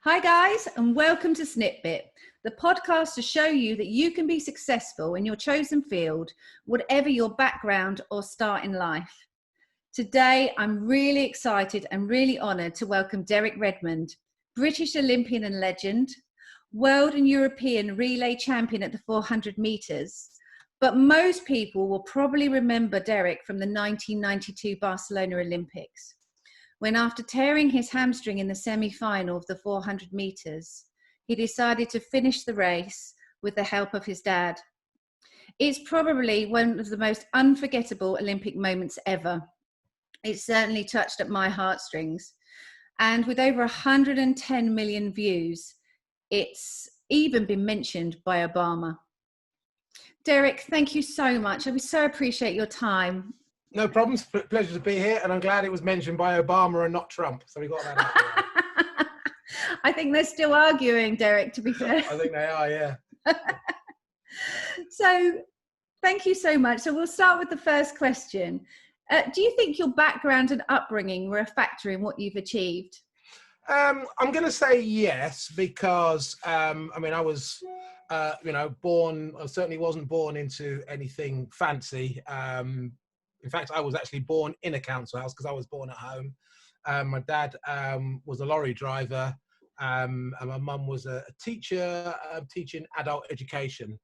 Hi guys, and welcome to SnipBit, the podcast to show you that you can be successful in your chosen field, whatever your background or start in life. Today, I'm really excited and really honoured to welcome Derek Redmond, British Olympian and legend, world and European relay champion at the 400 metres. But most people will probably remember Derek from the 1992 Barcelona Olympics, when after tearing his hamstring in the semi-final of the 400 metres, he decided to finish the race with the help of his dad. It's probably one of the most unforgettable Olympic moments ever. It certainly touched at my heartstrings. And with over 110 million views, it's even been mentioned by Obama. Derek, thank you so much. I so appreciate your time. No problems. Pleasure to be here, and I'm glad it was mentioned by Obama and not Trump. So we got that out. I think they're still arguing, Derek, to be fair. I think they are, yeah. So thank you so much. So we'll start with the first question. Do you think your background and upbringing were a factor in what you've achieved? I'm going to say yes, because, I was, born, I certainly wasn't born into anything fancy. In fact, I was actually born in a council house because I was born at home. My dad was a lorry driver, and my mum was a teacher teaching adult education.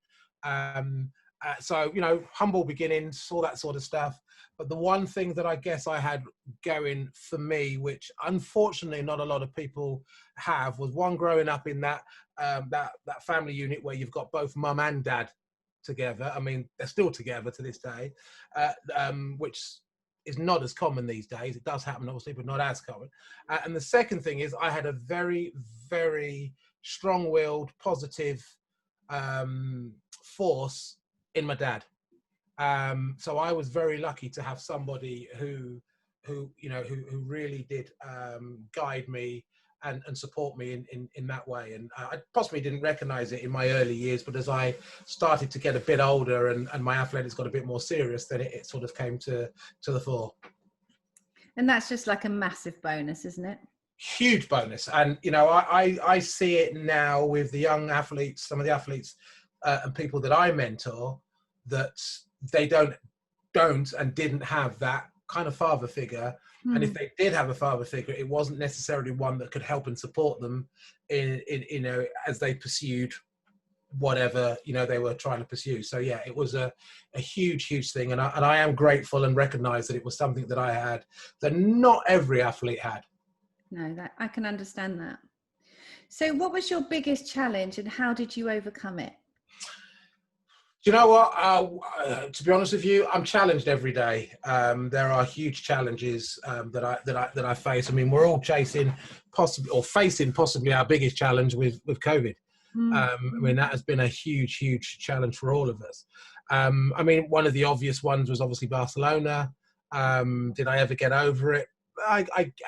So, humble beginnings, all that sort of stuff. But the one thing that I guess I had going for me, which unfortunately not a lot of people have, was one, growing up in that family unit where you've got both mum and dad together. I mean, they're still together to this day, which is not as common these days. It does happen, obviously, but not as common. And the second thing is I had a very, very strong-willed, positive force in my dad. So I was very lucky to have somebody who really did guide me and support me in that way. And I possibly didn't recognize it in my early years, but as I started to get a bit older and my athletics got a bit more serious, then it sort of came to the fore. And that's just like a massive bonus, isn't it? Huge bonus. And, I see it now with the young athletes, some of the athletes and people that I mentor, that they don't and didn't have that kind of father figure. And if they did have a father figure, it wasn't necessarily one that could help and support them in as they pursued whatever they were trying to pursue. So yeah, it was a huge thing, and I am grateful and recognize that it was something that I had that not every athlete had. No, that I can understand that. So what was your biggest challenge and how did you overcome it? Do you know what? To be honest with you, I'm challenged every day. There are huge challenges that I face. I mean, we're all facing possibly our biggest challenge with COVID. I mean, that has been a huge challenge for all of us. I mean, one of the obvious ones was obviously Barcelona. Did I ever get over it?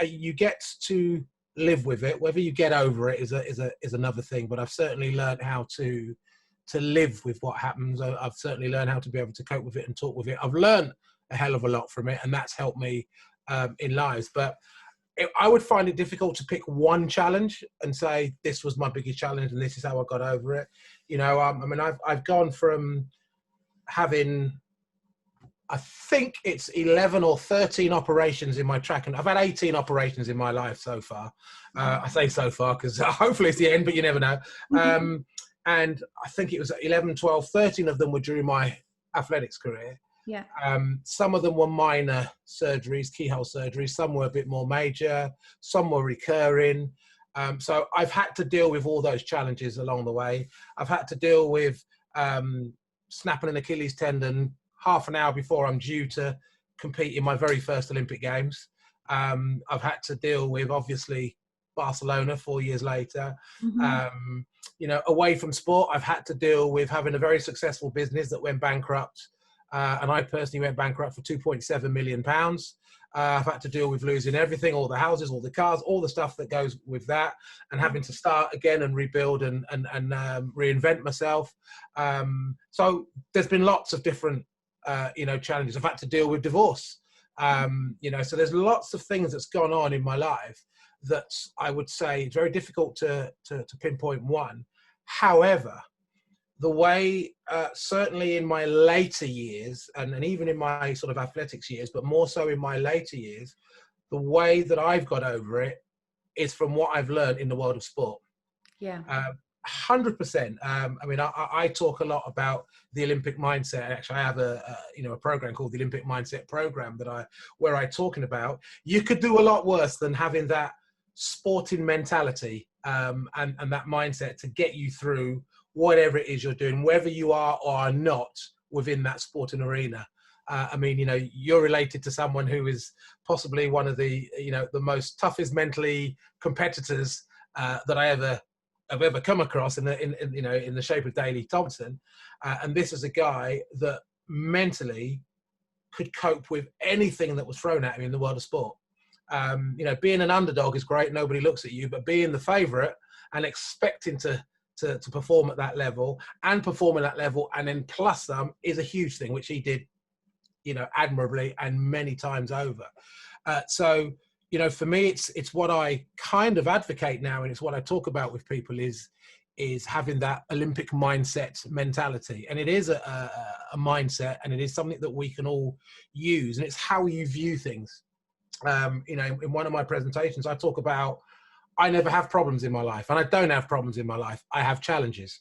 You get to live with it. Whether you get over it is another thing. But I've certainly learned how to live with what happens. I've certainly learned how to be able to cope with it and talk with it. I've learned a hell of a lot from it, and that's helped me in lives. But I would find it difficult to pick one challenge and say, this was my biggest challenge and this is how I got over it. I mean, I've gone from having, I think it's 11 or 13 operations in my track, and I've had 18 operations in my life so far. I say so far because hopefully it's the end, but you never know. And I think it was 11, 12, 13 of them were during my athletics career. Yeah. Some of them were minor surgeries, keyhole surgeries. Some were a bit more major. Some were recurring. So I've had to deal with all those challenges along the way. I've had to deal with snapping an Achilles tendon half an hour before I'm due to compete in my very first Olympic Games. I've had to deal with, obviously, Barcelona 4 years later. Away from sport, I've had to deal with having a very successful business that went bankrupt. And I personally went bankrupt for £2.7 million. I've had to deal with losing everything, all the houses, all the cars, all the stuff that goes with that, and having to start again and rebuild and reinvent myself. So there's been lots of different, challenges. I've had to deal with divorce. So there's lots of things that's gone on in my life. that I would say it's very difficult to pinpoint one. However, the way, certainly in my later years, and even in my sort of athletics years, but more so in my later years, the way that I've got over it is from what I've learned in the world of sport. Yeah. 100%. I mean, I talk a lot about the Olympic mindset. Actually, I have a program called the Olympic Mindset Program where I talking about you could do a lot worse than having that sporting mentality and that mindset to get you through whatever it is you're doing, whether you are or are not within that sporting arena. I mean, you're related to someone who is possibly one of the most toughest mentally competitors that I've ever come across in the shape of Daley Thompson. And this is a guy that mentally could cope with anything that was thrown at him in the world of sport. Being an underdog is great. Nobody looks at you, but being the favorite and expecting to perform at that level and performing at that level and then plus some is a huge thing, which he did, admirably and many times over. So for me, it's what I kind of advocate now, and it's what I talk about with people is having that Olympic mindset mentality. And it is a mindset, and it is something that we can all use, and it's how you view things. In one of my presentations, I talk about I never have problems in my life, and I don't have problems in my life. I have challenges.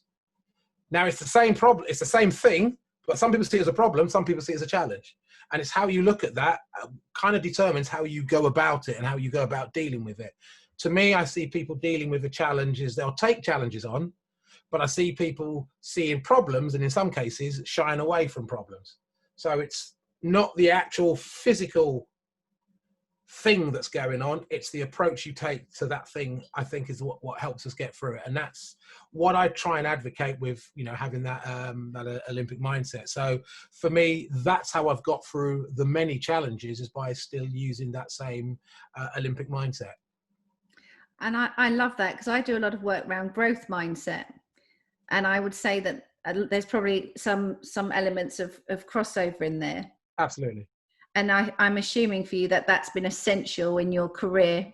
Now, it's the same problem. It's the same thing, but some people see it as a problem. Some people see it as a challenge. And it's how you look at that kind of determines how you go about it and how you go about dealing with it. To me, I see people dealing with the challenges. They'll take challenges on, but I see people seeing problems and in some cases shying away from problems. So it's not the actual physical thing that's going on, it's the approach you take to that thing, I think, is what helps us get through it. And that's what I try and advocate with, having that Olympic mindset. So for me, that's how I've got through the many challenges, is by still using that same Olympic mindset. And I love that, because I do a lot of work around growth mindset, and I would say that there's probably some elements of crossover in there. Absolutely. And I'm assuming for you that that's been essential in your career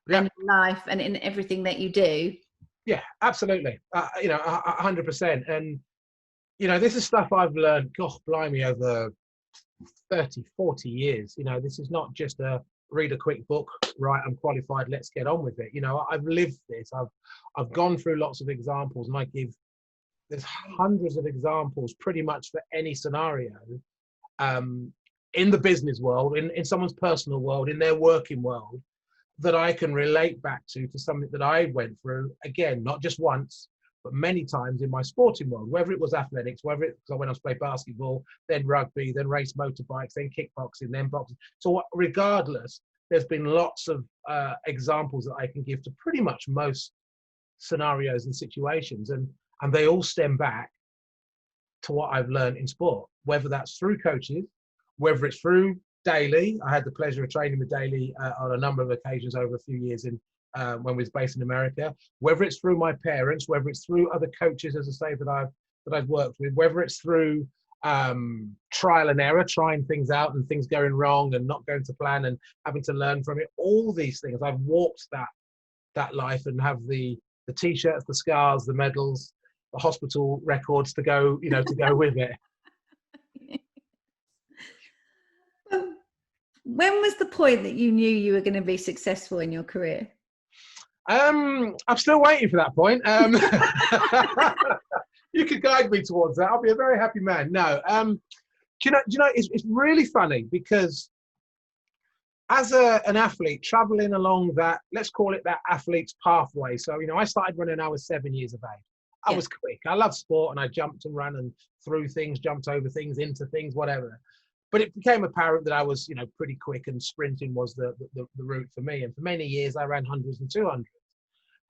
and your life and in everything that you do. Yeah, absolutely. 100%. And, this is stuff I've learned, gosh, blimey, over 30, 40 years. This is not just read a quick book, right, I'm qualified, let's get on with it. I've lived this. I've gone through lots of examples, and there's hundreds of examples pretty much for any scenario. In the business world, in someone's personal world, in their working world, that I can relate back to something that I went through, again, not just once, but many times in my sporting world, whether it was athletics, whether it was I went on to play basketball, then rugby, then race motorbikes, then kickboxing, then boxing. So regardless, there's been lots of examples that I can give to pretty much most scenarios and situations, and they all stem back to what I've learned in sport, whether that's through coaches, whether it's through Daley. I had the pleasure of training with Daley on a number of occasions over a few years when we was based in America, whether it's through my parents, whether it's through other coaches, as I say, that I've worked with, whether it's through trial and error, trying things out and things going wrong and not going to plan and having to learn from it. All these things, I've walked that life and have the T-shirts, the scars, the medals, the hospital records to go with it. When was the point that you knew you were going to be successful in your career? I'm still waiting for that point. You could guide me towards that. I'll be a very happy man. No, do you know? It's really funny, because as an athlete traveling along that, let's call it that athlete's pathway. So I started running when I was 7 years of age. I was quick. I love sport, and I jumped and ran and through things, jumped over things, into things, whatever. But it became apparent that I was, pretty quick, and sprinting was the route for me. And for many years, I ran hundreds and 200s.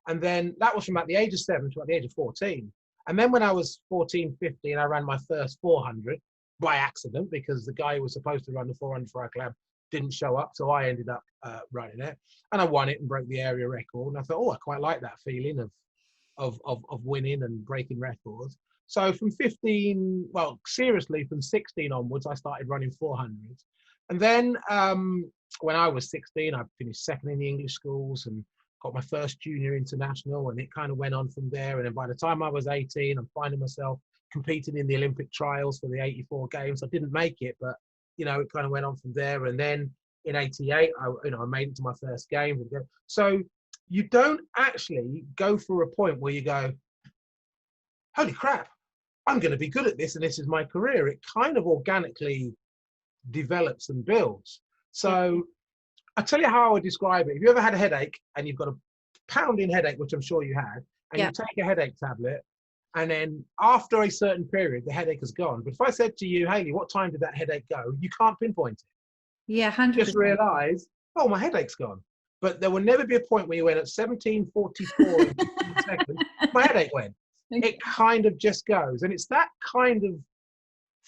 And then that was from at the age of 7 to at the age of 14. And then when I was 14, 15, I ran my first 400 by accident, because the guy who was supposed to run the 400 for our club didn't show up. So I ended up running it, and I won it and broke the area record. And I thought, I quite like that feeling of winning and breaking records. So from 15, seriously, from 16 onwards, I started running 400s. And then when I was 16, I finished second in the English schools and got my first junior international, and it kind of went on from there. And then by the time I was 18, I'm finding myself competing in the Olympic trials for the 84 games. I didn't make it, but, it kind of went on from there. And then in 88, I made it to my first game. So you don't actually go for a point where you go, holy crap, I'm going to be good at this and this is my career. It kind of organically develops and builds. So I'll tell you how I would describe it. If you ever had a headache and you've got a pounding headache, which I'm sure you had, and you take a headache tablet, and then after a certain period, the headache is gone. But if I said to you, Hayley, what time did that headache go? You can't pinpoint it. Yeah, 100%. You just realise, oh, my headache's gone. But there will never be a point where you went at 17:44 in 15 seconds, my headache went. It kind of just goes. And it's that kind of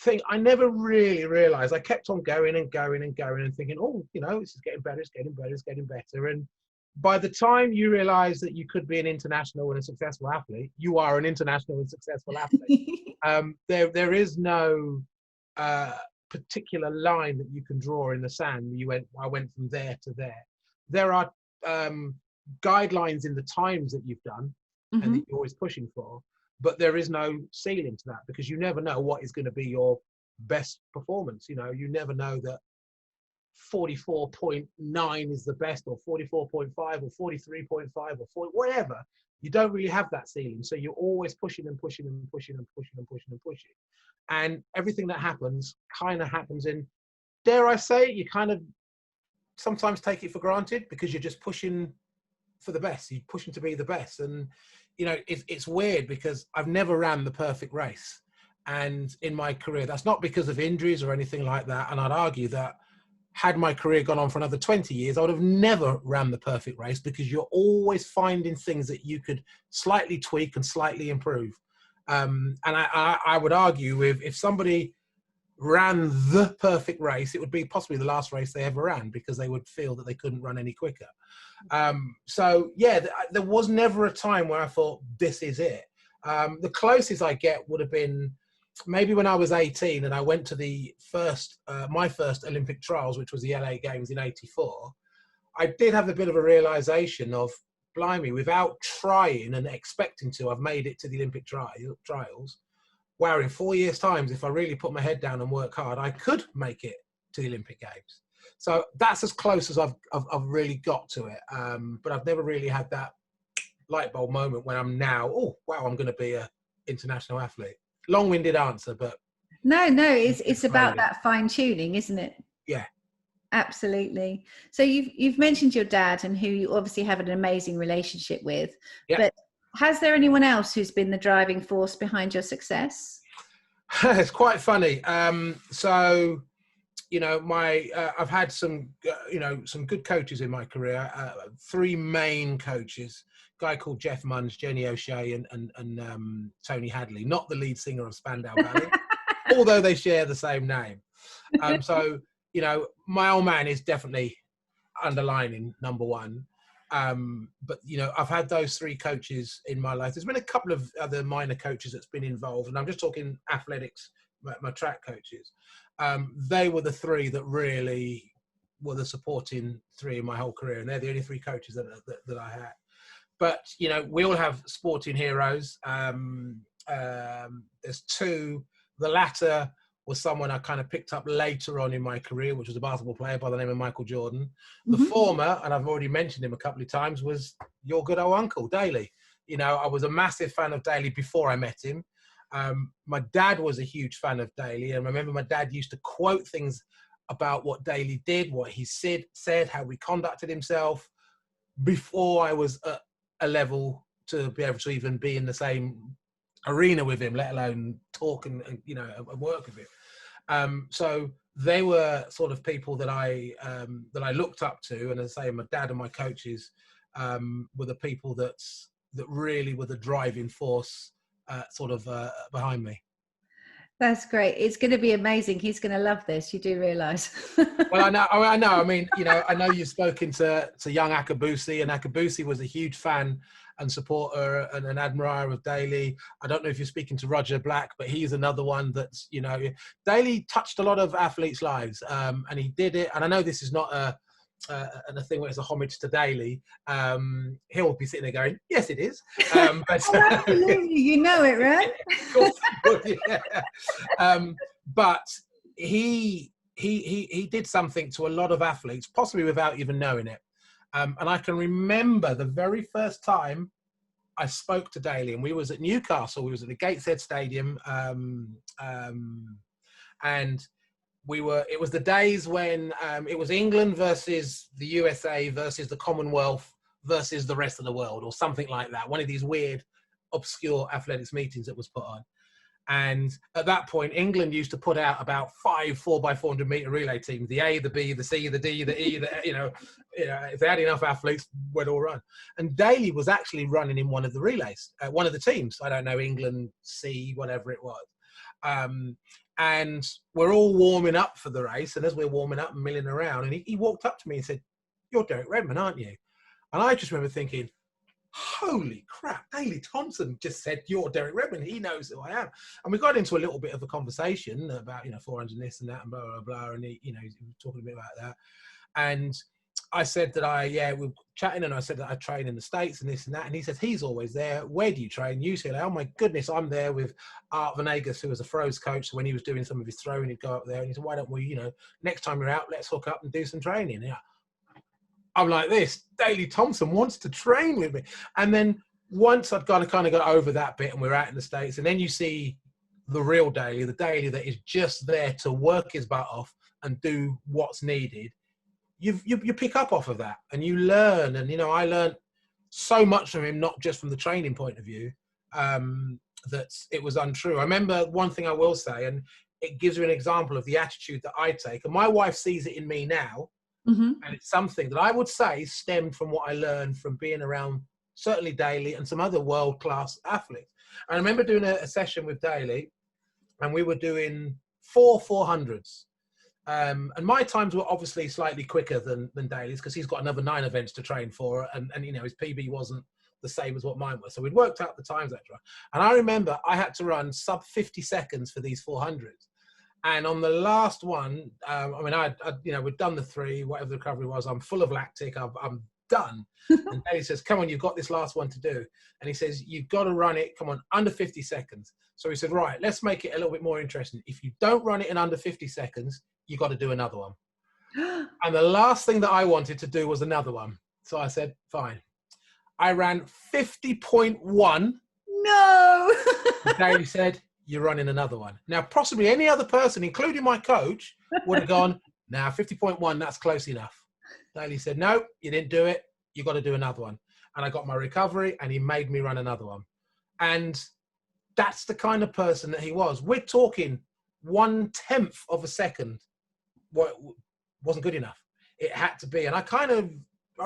thing I never really realized. I kept on going and going and going and thinking, oh, this is getting better, it's getting better, it's getting better. And by the time you realize that you could be an international and a successful athlete, you are an international and successful athlete. There is no particular line that you can draw in the sand. I went from there to there. There are guidelines in the times that you've done and that you're always pushing for. But there is no ceiling to that because you never know what is going to be your best performance. You never know that 44.9 is the best, or 44.5 or 43.5 or 40, whatever. You don't really have that ceiling. So you're always pushing and pushing and pushing and pushing and pushing and pushing. And everything that happens kind of happens in, dare I say, you kind of sometimes take it for granted because you're just pushing for the best. You're pushing to be the best. And it's weird because I've never ran the perfect race. And in my career, that's not because of injuries or anything like that. And I'd argue that had my career gone on for another 20 years, I would have never ran the perfect race because you're always finding things that you could slightly tweak and slightly improve. And I would argue if somebody ran the perfect race, it would be possibly the last race they ever ran because they would feel that they couldn't run any quicker. So yeah, there was never a time where I thought this is it. The closest I get would have been maybe when I was 18 and I went to the my first Olympic trials, which was the LA Games in '84. I did have a bit of a realization of, blimey, without trying and expecting to, I've made it to the Olympic trials. Wow, in 4 years' time, if I really put my head down and work hard, I could make it to the Olympic Games. So that's as close as I've really got to it. But I've never really had that light bulb moment when I'm now, oh, wow, I'm going to be an international athlete. Long-winded answer, but... No, it's about that fine-tuning, isn't it? Yeah. Absolutely. So you've mentioned your dad and who you obviously have an amazing relationship with. Yeah. But has there anyone else who's been the driving force behind your success? It's quite funny. So, I've had some, some good coaches in my career. 3 main coaches: a guy called Jeff Munns, Jenny O'Shea, and Tony Hadley. Not the lead singer of Spandau Ballet, although they share the same name. So, my old man is definitely underlining number one. But I've had those 3 coaches in my life. There's been a couple of other minor coaches that's been involved, and I'm just talking athletics, my track coaches. They were the 3 that really were the supporting 3 in my whole career, and they're the only 3 coaches that I had. But we all have sporting heroes. There's 2. The latter was someone I kind of picked up later on in my career, which was a basketball player by the name of Michael Jordan. The former, and I've already mentioned him a couple of times, was your good old uncle, Daley. I was a massive fan of Daley before I met him. My dad was a huge fan of Daley, and I remember my dad used to quote things about what Daley did, what he said, how he conducted himself, before I was at a level to be able to even be in the same arena with him, let alone talk and work with him. So they were sort of people that I looked up to, and as I say, my dad and my coaches were the people that really were the driving force behind me. That's great. It's going to be amazing. He's going to love this. You do realise. Well, I know. I know. I mean, you know, I know you've spoken to young Akabusi, and Akabusi was a huge fan and supporter and an admirer of Daly. I don't know if you're speaking to Roger Black, but he's another one that's, you know, Daly touched a lot of athletes' lives, and he did it. And I know this is not a thing where it's a homage to Daly. He'll be sitting there going, "Yes, it is." But Oh, absolutely, you know it, right? of course he would, yeah. But he did something to a lot of athletes, possibly without even knowing it. And I can remember the very first time I spoke to Daly, and we was at Newcastle. We was at the Gateshead Stadium, and it was the days when it was England versus the USA versus the Commonwealth versus the rest of the world, or something like that. One of these weird, obscure athletics meetings that was put on. And at that point, England used to put out about 5 4x400 meter relay teams: the A, the B, the C, the D, the E. You know, if they had enough athletes, we'd all run. And Daly was actually running in one of the relays, one of the teams. I don't know, England C, whatever it was. And we're all warming up for the race. And as we're warming up and milling around, and he walked up to me and said, "You're Derek Redmond, aren't you?" And I just remember thinking, holy crap, Daley Thompson just said, "You're Derek Redmond. He knows who I am." And we got into a little bit of a conversation about, 400 this and that and blah, blah, blah. And he was talking a bit about that. And I said that we were chatting, and I said that I train in the States and this and that. And he said, he's always there. Where do you train? UCLA. Oh my goodness, I'm there with Art Venegas, who was a throws coach. So when he was doing some of his throwing, he'd go up there and he said, "Why don't we, next time you're out, let's hook up and do some training." Yeah. I'm like this, Daley Thompson wants to train with me. And then once I'd kind of got over that bit and we're out in the States, and then you see the real Daley, the Daley that is just there to work his butt off and do what's needed, you pick up off of that and you learn. And, I learned so much from him, not just from the training point of view, that it was untrue. I remember one thing I will say, and it gives you an example of the attitude that I take. And my wife sees it in me now. Mm-hmm. And it's something that I would say stemmed from what I learned from being around certainly Daley and some other world-class athletes. I remember doing a session with Daley, and we were doing 4 400s. And my times were obviously slightly quicker than Daley's, because he's got another 9 events to train for, and his PB wasn't the same as what mine was. So we'd worked out the times that I run. And I remember I had to run sub 50 seconds for these 400s. And on the last one, we'd done the 3, whatever the recovery was. I'm full of lactic. I'm done. And Daley says, "Come on, you've got this last one to do." And he says, "You've got to run it. Come on, under 50 seconds." So he said, "Right, let's make it a little bit more interesting. If you don't run it in under 50 seconds, you got to do another one." And the last thing that I wanted to do was another one. So I said, fine. I ran 50.1. No. Daley said, "You're running another one." Now, possibly any other person, including my coach, would have gone, "Now, 50.1, that's close enough." Daley said, "No, you didn't do it. You got to do another one." And I got my recovery, and he made me run another one. And that's the kind of person that he was. We're talking 1/10 of a second. Wasn't good enough. It had to be. And I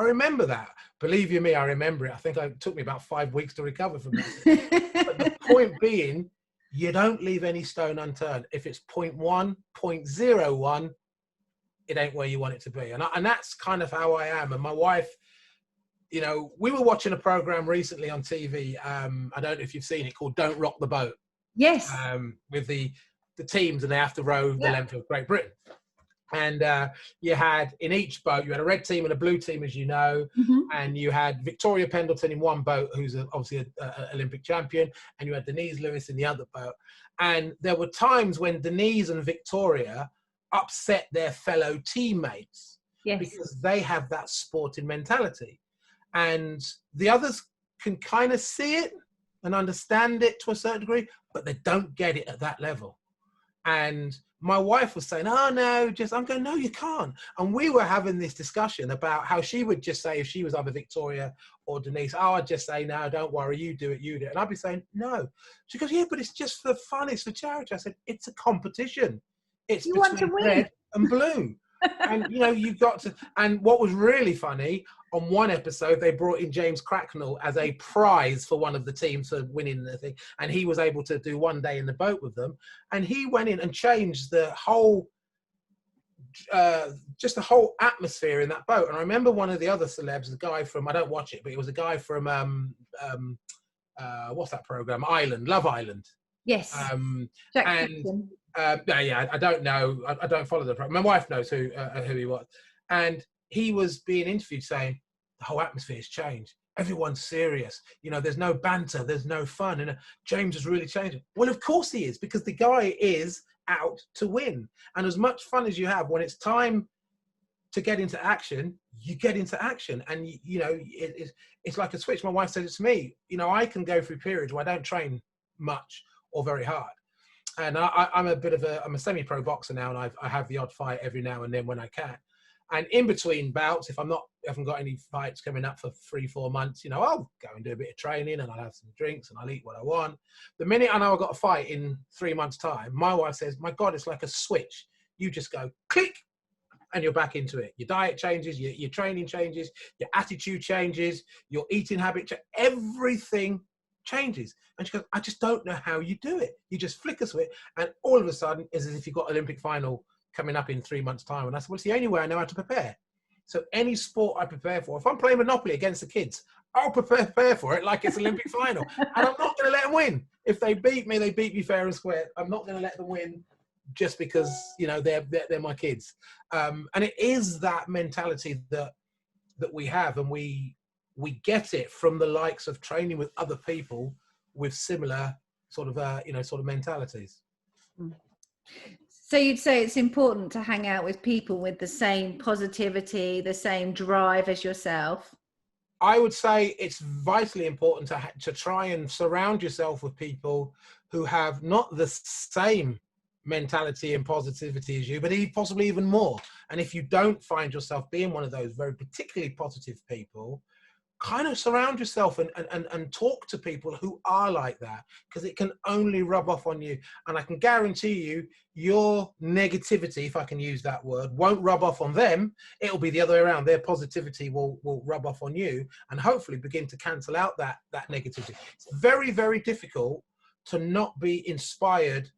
remember that. Believe you me, I remember it. I think it took me about 5 weeks to recover from that. But the point being, you don't leave any stone unturned. If it's 0.1, 0.01, it ain't where you want it to be. And that's kind of how I am. And my wife, we were watching a program recently on TV. I don't know if you've seen it, called "Don't Rock the Boat." Yes. With the teams, and they have to row the length of Great Britain. And you had, in each boat, you had a red team and a blue team, as you know. Mm-hmm. And you had Victoria Pendleton in one boat, who's obviously an Olympic champion. And you had Denise Lewis in the other boat. And there were times when Denise and Victoria upset their fellow teammates. Yes. Because they have that sporting mentality. And the others can kind of see it and understand it to a certain degree, but they don't get it at that level. And my wife was saying, "Oh, no, I'm going, no, you can't." And we were having this discussion about how she would just say, if she was either Victoria or Denise, "Oh, I'd just say, no, don't worry, you do it. And I'd be saying, "No." She goes, "Yeah, but it's just for fun. It's for charity." I said, "It's a competition. It's between red and blue." And, you know, you've got to, and what was really funny, on one episode, they brought in James Cracknell as a prize for one of the teams for winning the thing. And he was able to do one day in the boat with them. And he went in and changed the whole, just the whole atmosphere in that boat. And I remember one of the other celebs, the guy from, I don't watch it, but it was a guy from, what's that program? Love Island. Yes. Jack And yeah, I don't know. I don't follow the program. My wife knows who he was. And he was being interviewed saying, the whole atmosphere has changed. Everyone's serious. You know, there's no banter. There's no fun. And James has really changed. Well, of course he is, because the guy is out to win. And as much fun as you have, when it's time to get into action, you get into action. And, you know, it's like a switch. My wife said it to me. You know, I can go through periods where I don't train much or very hard. And I'm a semi-pro boxer now, and I have the odd fight every now and then when I can. And in between bouts, if I haven't got any fights coming up for 3-4 months, you know, I'll go and do a bit of training, and I'll have some drinks, and I'll eat what I want. The minute I know I've got a fight in 3 months' time, my wife says, my God, it's like a switch. You just go click, and you're back into it. Your diet changes, your training changes, your attitude changes, your eating habit, everything changes. And she goes, I just don't know how you do it. You just flick a switch, and all of a sudden, it's as if you've got an Olympic final coming up in 3 months' time. And I said, well, it's the only way I know how to prepare. So any sport I prepare for, if I'm playing Monopoly against the kids, I'll prepare for it like it's Olympic final. And I'm not going to let them win. If they beat me, they beat me fair and square. I'm not going to let them win just because, you know, they're my kids. And it is that mentality that we have, and we get it from the likes of training with other people with similar sort of mentalities. So you'd say it's important to hang out with people with the same positivity, the same drive as yourself? I would say it's vitally important to try and surround yourself with people who have not the same mentality and positivity as you, but possibly even more. And if you don't find yourself being one of those very particularly positive people, kind of surround yourself and talk to people who are like that, because it can only rub off on you. And I can guarantee you, your negativity, if I can use that word, won't rub off on them. It'll be the other way around. Their positivity will rub off on you, and hopefully begin to cancel out that negativity. It's very, very difficult to not be inspired,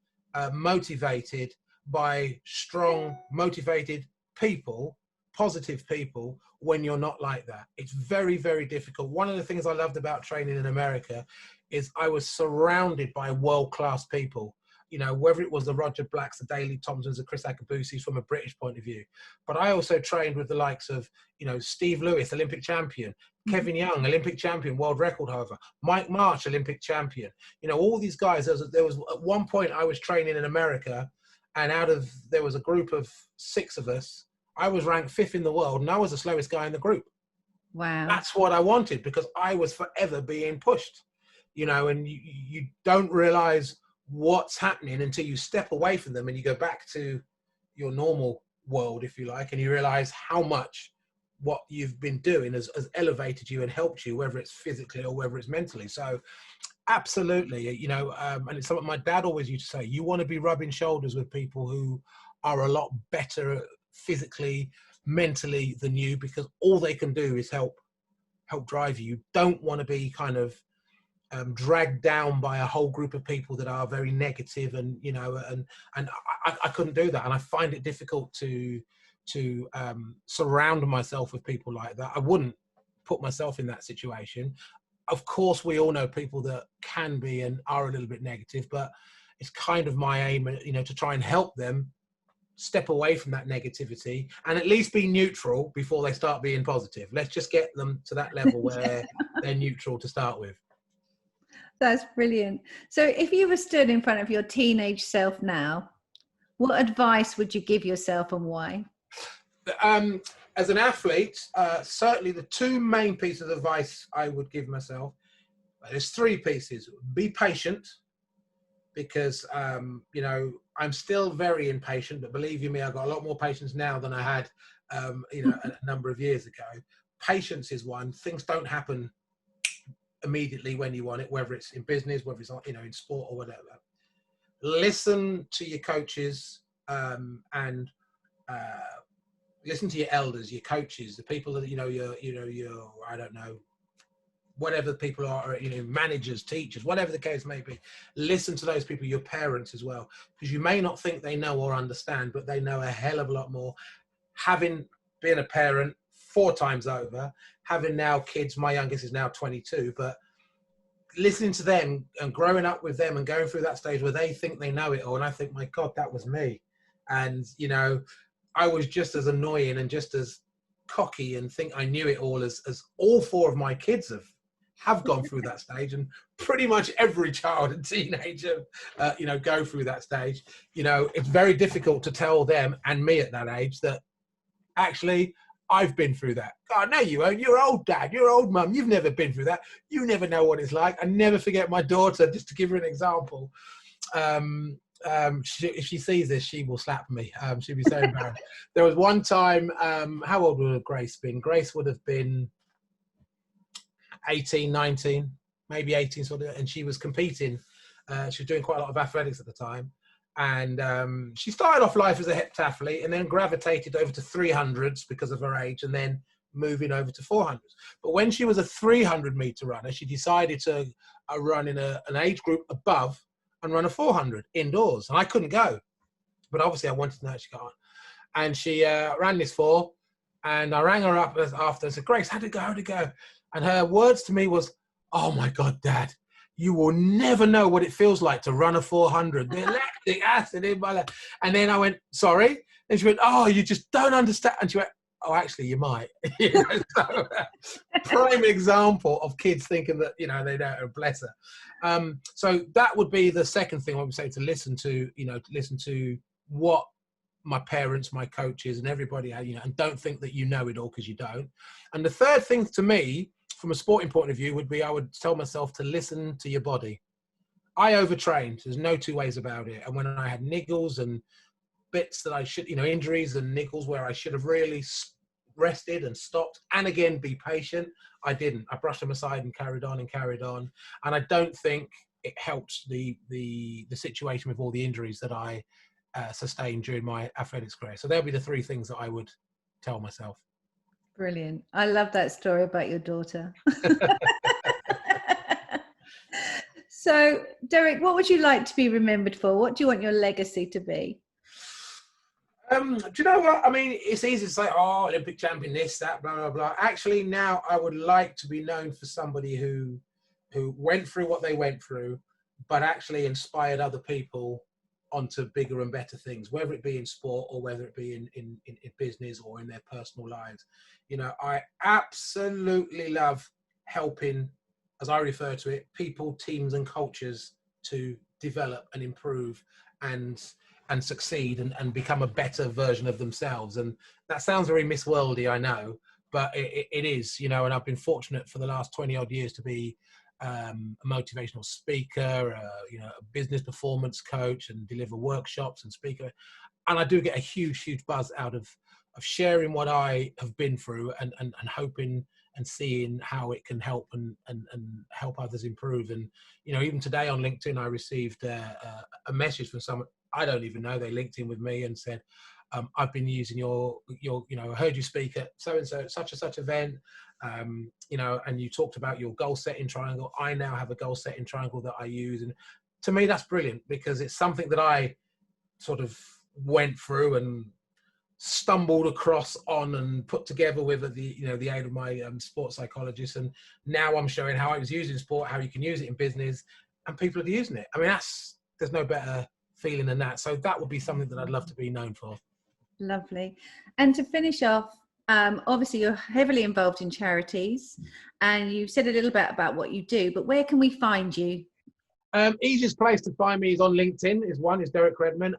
motivated by strong, motivated people, positive people, when you're not like that. It's very, very difficult. One of the things I loved about training in America is I was surrounded by world-class people. You know, whether it was the Roger Blacks, the Daley Thompsons, the Chris Akabusis from a British point of view. But I also trained with the likes of, you know, Steve Lewis, Olympic champion, Kevin Young, Olympic champion, world record holder, Mike March, Olympic champion. You know, all these guys. There was at one point I was training in America, and there was a group of 6 of us. I was ranked 5th in the world, and I was the slowest guy in the group. Wow. That's what I wanted, because I was forever being pushed, you know, and you don't realize what's happening until you step away from them and you go back to your normal world, if you like, and you realize how much what you've been doing has elevated you and helped you, whether it's physically or whether it's mentally. So absolutely, you know, and it's something my dad always used to say, you want to be rubbing shoulders with people who are a lot better physically, mentally than you, because all they can do is help drive you. You don't want to be kind of dragged down by a whole group of people that are very negative, and you know, and I couldn't do that, and I find it difficult to surround myself with people like that. I wouldn't put myself in that situation. Of course, we all know people that can be and are a little bit negative, but it's kind of my aim, you know, to try and help them step away from that negativity and at least be neutral before they start being positive. Let's just get them to that level where they're neutral to start with. That's brilliant. So if you were stood in front of your teenage self now, what advice would you give yourself, and why? As an athlete, certainly the 2 main pieces of advice I would give myself, there's 3 pieces. Be patient, because, you know, I'm still very impatient, but believe you me, I've got a lot more patience now than I had, you know, a number of years ago. Patience is one. Things don't happen immediately when you want it, whether it's in business, whether it's, you know, in sport or whatever. Listen to your coaches, and listen to your elders, your coaches, the people that, your, I don't know, whatever the people are, managers, teachers, whatever the case may be. Listen to those people, your parents as well, because you may not think they know or understand, but they know a hell of a lot more. Having been a parent 4 times over, having now kids, my youngest is now 22, but listening to them and growing up with them and going through that stage where they think they know it all, and I think, my God, that was me. And, I was just as annoying and just as cocky and think I knew it all as all 4 of my kids have gone through that stage, and pretty much every child and teenager, go through that stage. It's very difficult to tell them and me at that age that actually I've been through that. God, no, you won't. You're old, Dad. You're old, Mum. You've never been through that. You never know what it's like. I never forget my daughter, just to give her an example. If she sees this, she will slap me. She'll be so embarrassed. There was one time, how old would have Grace been? Grace would have been 18, 19, maybe 18, sort of, and she was competing. She was doing quite a lot of athletics at the time. And she started off life as a heptathlete and then gravitated over to 300s because of her age, and then moving over to 400s. But when she was a 300-meter runner, she decided to run in an age group above and run a 400 indoors. And I couldn't go. But obviously I wanted to know how she got on. And she ran this 4, and I rang her up after and said, Grace, how'd it go? How'd it go? And her words to me was, oh my God, Dad, you will never know what it feels like to run a 400. The lactic acid in my leg. And then I went, sorry? And she went, oh, you just don't understand. And she went, oh, actually, you might. So, prime example of kids thinking that, they don't, bless her. So that would be the second thing I would say, to listen to what my parents, my coaches, and everybody, and don't think that you know it all, because you don't. And the third thing to me, from a sporting point of view, would be I would tell myself to listen to your body. I overtrained. There's no 2 ways about it. And when I had niggles and bits that I should, injuries and niggles where I should have really rested and stopped and again be patient, I didn't. I brushed them aside and carried on and carried on. And I don't think it helped the situation with all the injuries that I sustained during my athletics career. So there'll be the 3 things that I would tell myself. Brilliant. I love that story about your daughter. So, Derek, what would you like to be remembered for? What do you want your legacy to be? Do you know what? I mean, it's easy to say, oh, Olympic champion, this, that, blah, blah, blah. Actually, now I would like to be known for somebody who went through what they went through, but actually inspired other people onto bigger and better things, whether it be in sport or whether it be in business or in their personal lives. I absolutely love helping, as I refer to it, people, teams and cultures to develop and improve and succeed and become a better version of themselves. And that sounds very Miss Worldy, I know, but it is, and I've been fortunate for the last 20 odd years to be a motivational speaker, a business performance coach, and deliver workshops and speaker. And I do get a huge buzz out of sharing what I have been through and hoping and seeing how it can help and help others improve. And, even today on LinkedIn, I received a message from someone I don't even know. They linked in with me and said, I've been using your, I heard you speak at so-and-so, such and such event, and you talked about your goal setting triangle. I now have a goal setting triangle that I use. And to me, that's brilliant, because it's something that I sort of went through and stumbled across on and put together with the aid of my sports psychologist. And now I'm showing how I was using sport, how you can use it in business, and people are using it. I mean, there's no better feeling than that. So that would be something that I'd love to be known for. Lovely. And to finish off, obviously you're heavily involved in charities, and you said a little bit about what you do, but where can we find you? Easiest place to find me is on LinkedIn. Is Derek Redmond.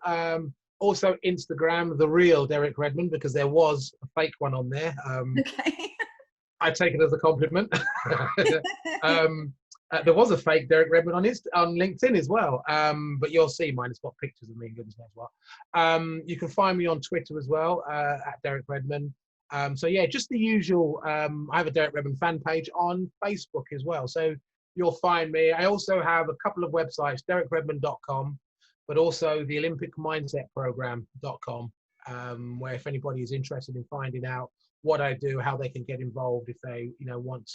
Also Instagram, the real Derek Redmond, because there was a fake one on there. Okay. I take it as a compliment. There was a fake Derek Redmond on LinkedIn as well, but you'll see mine. It's got pictures of me and goodness knows what. You can find me on Twitter as well, at Derek Redmond. So yeah, just the usual. I have a Derek Redmond fan page on Facebook as well, so you'll find me. I also have a couple of websites, derekredmond.com, but also the Olympic Mindset Program.com. where if anybody is interested in finding out what I do, how they can get involved, if they want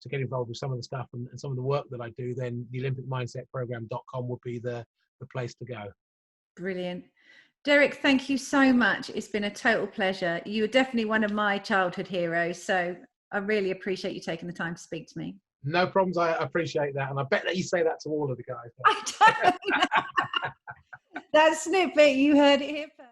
to get involved with some of the stuff and some of the work that I do, then the olympicmindsetprogram.com would be the place to go. Brilliant. Derek, thank you so much. It's been a total pleasure. You were definitely one of my childhood heroes, so I really appreciate you taking the time to speak to me. No problems. I appreciate that, and I bet that you say that to all of the guys. I don't know. That's SnipBit. You heard it here first.